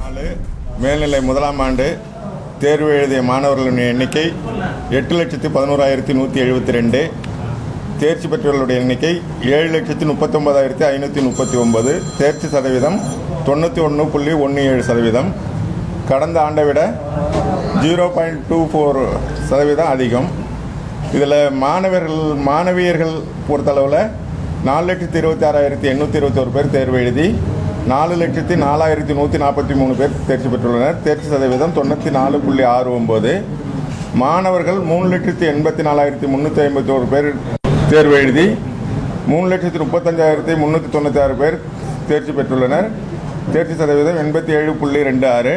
2024 மேல்நிலை முதலாம் ஆண்டு தேர்வு எழுதிய மாணவர்களின் எண்ணிக்கை 8,11,172. தேர்ச்சி பெற்றவர்களுடைய எண்ணிக்கை 7,39,539. தேர்ச்சி சதவீதம் 91.17%. கடந்த ஆண்டை விட 0.24% அதிகம். இதில் மாணவியர்கள் பொறுத்தளவில் 4,26,821 பேர் தேர்வு எழுதி 4,04,143 பேர் தேர்ச்சி பெற்றுள்ளனர். தேர்ச்சி சதவீதம் 94.69. மாணவர்கள் 3,84,351 பேர் தேர்வு எழுதி 3,35,396 பேர் தேர்ச்சி பெற்றுள்ளனர். தேர்ச்சி சதவீதம் 87.26.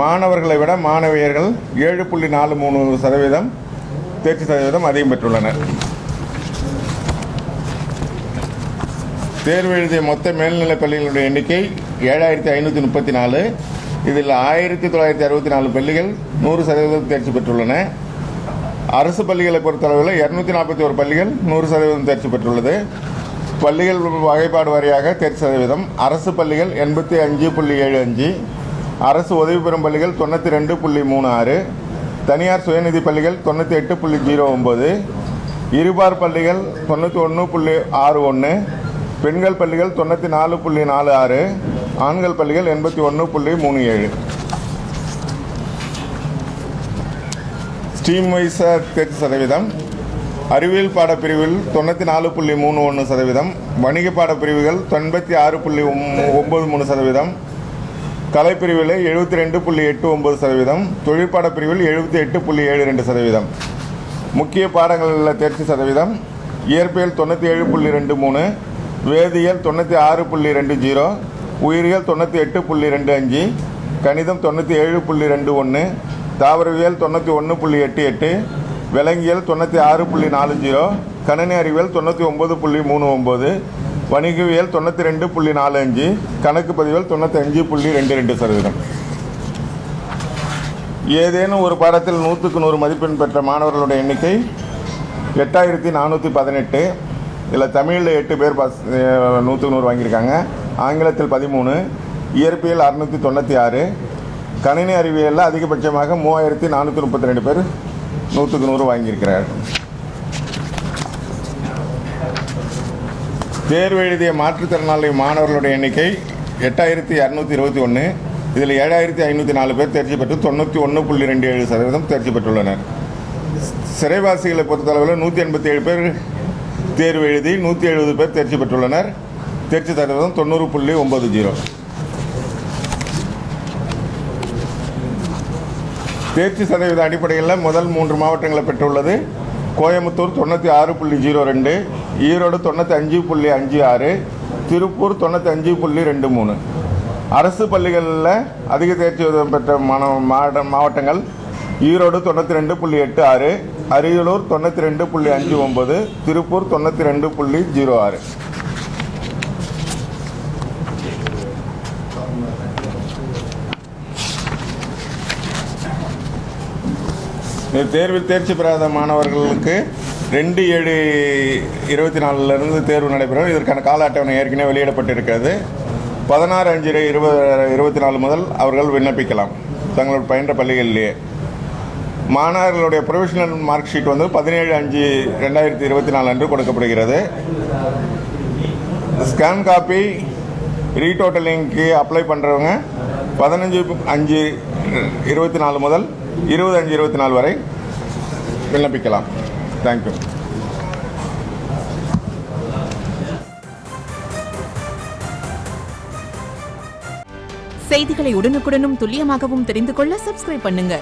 மாணவர்களை விட மாணவியர்கள் 7.43% தேர்ச்சி சதவீதம் அதிகம் பெற்றுள்ளனர். தேர்வு எழுதிய மொத்த மேல்நிலைப் பள்ளிகளுடைய எண்ணிக்கை 7,534. இதில் 1,964 பள்ளிகள் 100% தேர்ச்சி பெற்றுள்ளன. அரசு பள்ளிகளை பொறுத்தளவில் 241 பள்ளிகள் 100% தேர்ச்சி பெற்றுள்ளது. பள்ளிகள் வகைப்பாடு வாரியாக தேர்ச்சி சதவீதம்: அரசு பள்ளிகள் 85.75, அரசு உதவி பெறும் பள்ளிகள் 92.36, தனியார் சுயநிதி பள்ளிகள் 98.09, இருபார் பள்ளிகள் 91.61, பெண்கள் பள்ளிகள் 94.46, ஆண்கள் பள்ளிகள் 81.37. ஸ்ட்ரீம் வைஸாக தேர்ச்சி சதவீதம்: அறிவியல் பாடப்பிரிவில் 94.31%, வணிக பாடப்பிரிவுகள் 86.93%, கலைப்பிரிவில் 72.89%, தொழிற்பாடப்பிரிவில் 78.72%. முக்கிய பாடங்களில் தேர்ச்சி சதவீதம்: இயற்பியல் 97.23, வேதியியல் 96.20, உயிரியல் 98.25, கணிதம் 97.21, தாவரவியல் 91.88, விலங்கியல் 96.40, கணினி அறிவியல் 99.39, வணிகவியல் 92.45, கணக்கு பதிவியல் 95.22%. ஏதேனும் ஒரு பாடத்தில் 100க்கு 100 மதிப்பெண் பெற்ற மாணவர்களுடைய எண்ணிக்கை 8,418. இதில் தமிழில் 8 பேர் 100க்கு 100 வாங்கியிருக்காங்க. ஆங்கிலத்தில் 13, இயற்பியல் 696, கணினி அறிவியலில் அதிகபட்சமாக 3,432 பேர் 100க்கு 100 வாங்கியிருக்கிறார்கள். தேர்வு எழுதிய மாற்றுத்திறனாளி மாணவர்களுடைய எண்ணிக்கை 8,221. இதில் 7,504 பேர் தேர்ச்சி பெற்று 91.27% தேர்ச்சி பெற்றுள்ளனர். சிறைவாசிகளை பொறுத்தளவில் 187 பேர் தேர்வு எழுதி 170 பேர் தேர்ச்சி பெற்றுள்ளனர். தேர்ச்சி சதவீதம் 90.90. தேர்ச்சி சதவீத அடிப்படையில் முதல் 3 மாவட்டங்களை பெற்றுள்ளது. கோயம்புத்தூர் 96.02, ஈரோடு 95.56, திருப்பூர் 95.23. அரசு பள்ளிகளில் அதிக தேர்ச்சி பெற்ற மாவட்டங்கள்: ஈரோடு 92.86, அரியலூர் 92.59, திருப்பூர் 92.06. தேர்வில் தேர்ச்சி பெறாத மாணவர்களுக்கு 2/7/24 தேர்வு நடைபெறும். இதற்கான கால அட்டவணை ஏற்கனவே வெளியிடப்பட்டிருக்கிறது. 16/5/24 முதல் அவர்கள் விண்ணப்பிக்கலாம் தங்களோட பயின்ற பள்ளிகளிலேயே. மாணவர்களுடைய ப்ரொவிஷனல் மார்க் ஷீட் 17/5/2024 அன்று கொடுக்கப்படுகிறது. ஸ்கேன் காப்பி ரீடோட்டலிங்க்கு அப்ளை பண்ணுறவங்க 15/5/24 முதல் 20/5/24 வரை விண்ணப்பிக்கலாம். தேங்க்யூ. செய்திகளை உடனுக்குடனும் துல்லியமாகவும் தெரிந்து கொள்ள சப்ஸ்கிரைப் பண்ணுங்க.